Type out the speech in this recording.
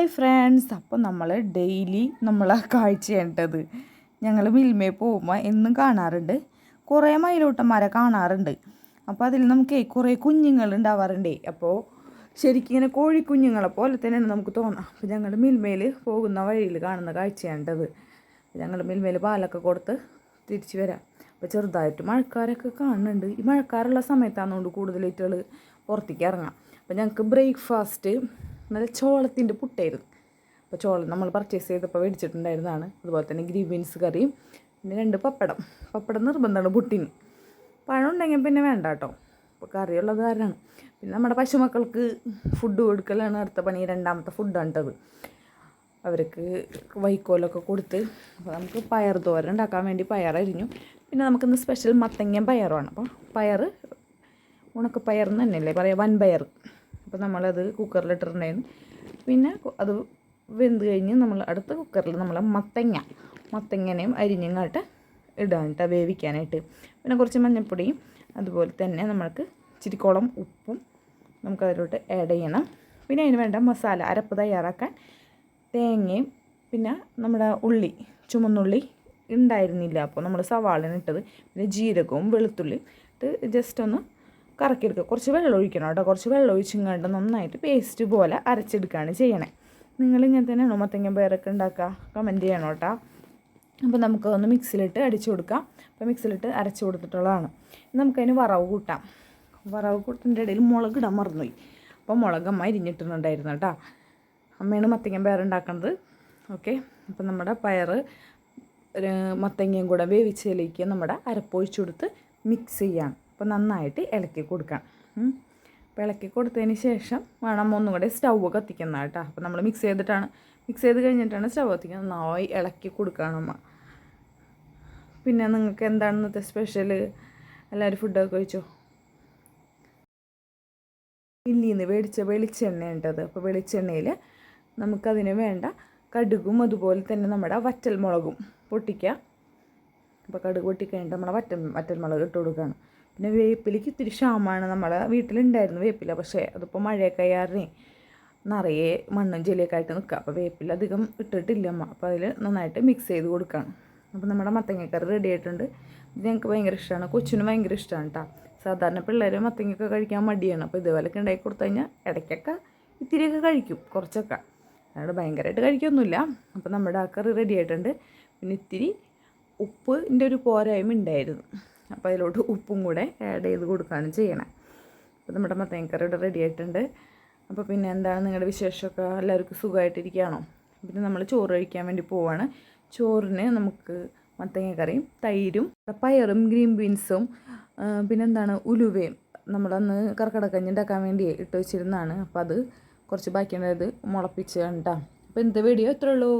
Hi friends, അപ്പോൾ നമ്മൾ daily കാഴ്ചയേണ്ടത് ഞങ്ങൾ മിൽമയിൽ പോകുമ്പോൾ എന്നും കാണാറുണ്ട്. കുറേ മയിലോട്ടന്മാരെ കാണാറുണ്ട്. അപ്പോൾ അതിൽ നമുക്ക് കുറേ കുഞ്ഞുങ്ങൾ ഉണ്ടാവാറുണ്ട്. അപ്പോൾ ശരിക്കും ഇങ്ങനെ കോഴിക്കുഞ്ഞുങ്ങളെ പോലെ തന്നെയാണ് നമുക്ക് തോന്നാം. അപ്പോൾ ഞങ്ങൾ മിൽമയിൽ പോകുന്ന വഴിയിൽ കാണുന്ന കാഴ്ചയേണ്ടത്. ഞങ്ങൾ മിൽമയിൽ പാലൊക്കെ കൊടുത്ത് തിരിച്ച് വരാം. അപ്പോൾ ചെറുതായിട്ട് മഴക്കാരൊക്കെ കാണുന്നുണ്ട്. ഈ മഴക്കാറുള്ള സമയത്താണെന്നുകൊണ്ട് കൂടുതലായിട്ടുകൾ പുറത്തേക്ക് ഇറങ്ങാം. അപ്പോൾ ഞങ്ങൾക്ക് ബ്രേക്ക്ഫാസ്റ്റ് നല്ല ചോളത്തിൻ്റെ പുട്ടായിരുന്നു. അപ്പോൾ ചോളം നമ്മൾ പർച്ചേസ് ചെയ്തപ്പോൾ മേടിച്ചിട്ടുണ്ടായിരുന്നതാണ്. അതുപോലെ തന്നെ ഗ്രീൻ ബീൻസ് കറിയും പിന്നെ 2 പപ്പടം നിർബന്ധമാണ് പുട്ടിന്. പഴം ഉണ്ടെങ്കിൽ പിന്നെ വേണ്ട കേട്ടോ. അപ്പോൾ കറിയുള്ളത് കാരണമാണ്. പിന്നെ നമ്മുടെ പശുമക്കൾക്ക് ഫുഡ് കൊടുക്കലാണ് അടുത്ത പണി. 2ാമത്തെ ഫുഡാണ് കേട്ടത്. അവർക്ക് വൈക്കോലൊക്കെ കൊടുത്ത് അപ്പോൾ നമുക്ക് പയർ തോരൻ ഉണ്ടാക്കാൻ വേണ്ടി പയറരിഞ്ഞു. പിന്നെ നമുക്കിന്ന് സ്പെഷ്യൽ മത്തങ്ങയും പയറുമാണ്. അപ്പോൾ പയർ ഉണക്കപ്പയർ എന്ന് തന്നെയല്ലേ പറയാം, വൻപയർ. അപ്പോൾ നമ്മളത് കുക്കറിലിട്ടിട്ടുണ്ടായിരുന്നു. പിന്നെ അത് വെന്ത് കഴിഞ്ഞ് നമ്മൾ അടുത്ത കുക്കറിൽ നമ്മൾ മത്തങ്ങനെയും അരിഞ്ഞങ്ങാട്ട് ഇടാനിട്ട് വേവിക്കാനായിട്ട്. പിന്നെ കുറച്ച് മഞ്ഞൾപ്പൊടിയും അതുപോലെ തന്നെ നമ്മൾക്ക് ഇച്ചിരിക്കോളം ഉപ്പും നമുക്കതിലോട്ട് ആഡ് ചെയ്യണം. പിന്നെ അതിന് വേണ്ട മസാല അരപ്പ് തയ്യാറാക്കാൻ തേങ്ങയും പിന്നെ നമ്മുടെ ഉള്ളി, ചുമന്നുള്ളി ഉണ്ടായിരുന്നില്ല, അപ്പോൾ നമ്മൾ സവാളയാണ് ഇട്ടത്. പിന്നെ ജീരകവും വെളുത്തുള്ളി ഇട്ട് ജസ്റ്റ് ഒന്ന് കറക്കിയെടുക്കുക. കുറച്ച് വെള്ളം ഒഴിക്കണം കേട്ടോ. കുറച്ച് വെള്ളം ഒഴിച്ചിങ്ങാണ്ട് നന്നായിട്ട് പേസ്റ്റ് പോലെ അരച്ചെടുക്കുകയാണ് ചെയ്യണേ. നിങ്ങളിങ്ങനെ തന്നെയാണോ മത്തങ്ങ പയറൊക്കെ ഉണ്ടാക്കുക? കമൻറ്റ് ചെയ്യണം കേട്ടോ. അപ്പോൾ നമുക്കൊന്ന് മിക്സിയിലിട്ട് അടിച്ചു കൊടുക്കാം. അപ്പോൾ മിക്സിയിലിട്ട് അരച്ച് കൊടുത്തിട്ടുള്ളതാണ്. നമുക്കതിന് വറവ് കൂട്ടാം. വറവ് കൂട്ടിൻ്റെ ഇടയിൽ മുളക് ഇടാൻ മറന്നുപോയി. അപ്പോൾ മുളകമ്മ അരിഞ്ഞിട്ടുണ്ടായിരുന്നു കേട്ടോ. അമ്മയാണ് മത്തങ്ങ പയർ ഉണ്ടാക്കുന്നത്. ഓക്കെ, അപ്പോൾ നമ്മുടെ പയർ മത്തങ്ങയും കൂടെ വേവിച്ചതിലേക്ക് നമ്മുടെ അരപ്പൊഴിച്ചു കൊടുത്ത് മിക്സ് ചെയ്യാം. അപ്പോൾ നന്നായിട്ട് ഇളക്കി കൊടുക്കാം. അപ്പോൾ ഇളക്കി കൊടുത്തതിന് ശേഷം വേണം ഒന്നും കൂടെ സ്റ്റൗവ് കത്തിക്കുന്ന കേട്ടോ. അപ്പോൾ നമ്മൾ മിക്സ് ചെയ്ത് കഴിഞ്ഞിട്ടാണ് സ്റ്റൗവ് കത്തിക്കുന്നത്. നന്നായി ഇളക്കി കൊടുക്കണം അമ്മ. പിന്നെ നിങ്ങൾക്ക് എന്താണ് ഇന്നത്തെ സ്പെഷ്യൽ? എല്ലാവരും ഫുഡൊക്കെ കഴിച്ചോ? ഇല്ലിന്ന് മേടിച്ച വെളിച്ചെണ്ണ ഉണ്ടത്. അപ്പോൾ വെളിച്ചെണ്ണയിൽ നമുക്കതിന് വേണ്ട കടുകും അതുപോലെ തന്നെ നമ്മുടെ വറ്റൽമുളകും പൊട്ടിക്കുക. അപ്പോൾ കടുക് പൊട്ടിക്കഴിഞ്ഞിട്ട് നമ്മുടെ വറ്റൽമുളക് ഇട്ട് കൊടുക്കുകയാണ്. പിന്നെ വേപ്പിലേക്ക് ഇത്തിരി ക്ഷാമമാണ്. നമ്മളെ വീട്ടിലുണ്ടായിരുന്നു വേപ്പില, പക്ഷേ അതിപ്പോൾ മഴയൊക്കെ ആയാറേ നിറയെ മണ്ണും ചെളിയൊക്കെ ആയിട്ട് നിൽക്കുക. അപ്പോൾ വേപ്പില അധികം ഇട്ടിട്ടില്ല അമ്മ. അപ്പോൾ അതിൽ നന്നായിട്ട് മിക്സ് ചെയ്ത് കൊടുക്കുകയാണ്. അപ്പോൾ നമ്മുടെ മത്തങ്ങക്കറി റെഡി ആയിട്ടുണ്ട്. ഇത് ഞങ്ങൾക്ക് ഭയങ്കര ഇഷ്ടമാണ്. കൊച്ചിനും ഭയങ്കര ഇഷ്ടമാണ് കേട്ടോ. സാധാരണ പിള്ളേർ മത്തങ്ങയൊക്കെ കഴിക്കാൻ മടിയാണ്. അപ്പോൾ ഇതുപോലെയൊക്കെ ഉണ്ടാക്കി കൊടുത്തു കഴിഞ്ഞാൽ ഇടയ്ക്കൊക്കെ ഇത്തിരിയൊക്കെ കഴിക്കും, കുറച്ചൊക്കെ. അതുകൊണ്ട് ഭയങ്കരമായിട്ട് കഴിക്കൊന്നുമില്ല. അപ്പോൾ നമ്മുടെ ആ കറി റെഡി ആയിട്ടുണ്ട്. പിന്നെ ഇത്തിരി ഉപ്പിൻ്റെ ഒരു പോരായ്മ ഉണ്ടായിരുന്നു. അപ്പോൾ അതിലോട്ട് ഉപ്പും കൂടെ ആഡ് ചെയ്ത് കൊടുക്കുകയാണ് ചെയ്യണേ. അപ്പോൾ നമ്മുടെ മത്തങ്ങക്കറിയുടെ റെഡി ആയിട്ടുണ്ട്. അപ്പോൾ പിന്നെ എന്താണ് നിങ്ങളുടെ വിശേഷമൊക്കെ? എല്ലാവർക്കും സുഖമായിട്ടിരിക്കുകയാണോ? പിന്നെ നമ്മൾ ചോറ് കഴിക്കാൻ വേണ്ടി പോവാണ്. ചോറിന് നമുക്ക് മത്തങ്ങക്കറിയും തൈരും പയറും ഗ്രീൻ ബീൻസും പിന്നെന്താണ് ഉലുവയും നമ്മളന്ന് കർക്കിടക്കഞ്ഞി ഉണ്ടാക്കാൻ വേണ്ടി ഇട്ട് വെച്ചിരുന്നതാണ്. അപ്പോൾ അത് കുറച്ച് ബാക്കിയുണ്ടായത് മുളപ്പിച്ച് കണ്ടാ. അപ്പോൾ ഇന്നത്തെ വീഡിയോ ഇത്രേ ഉള്ളൂ.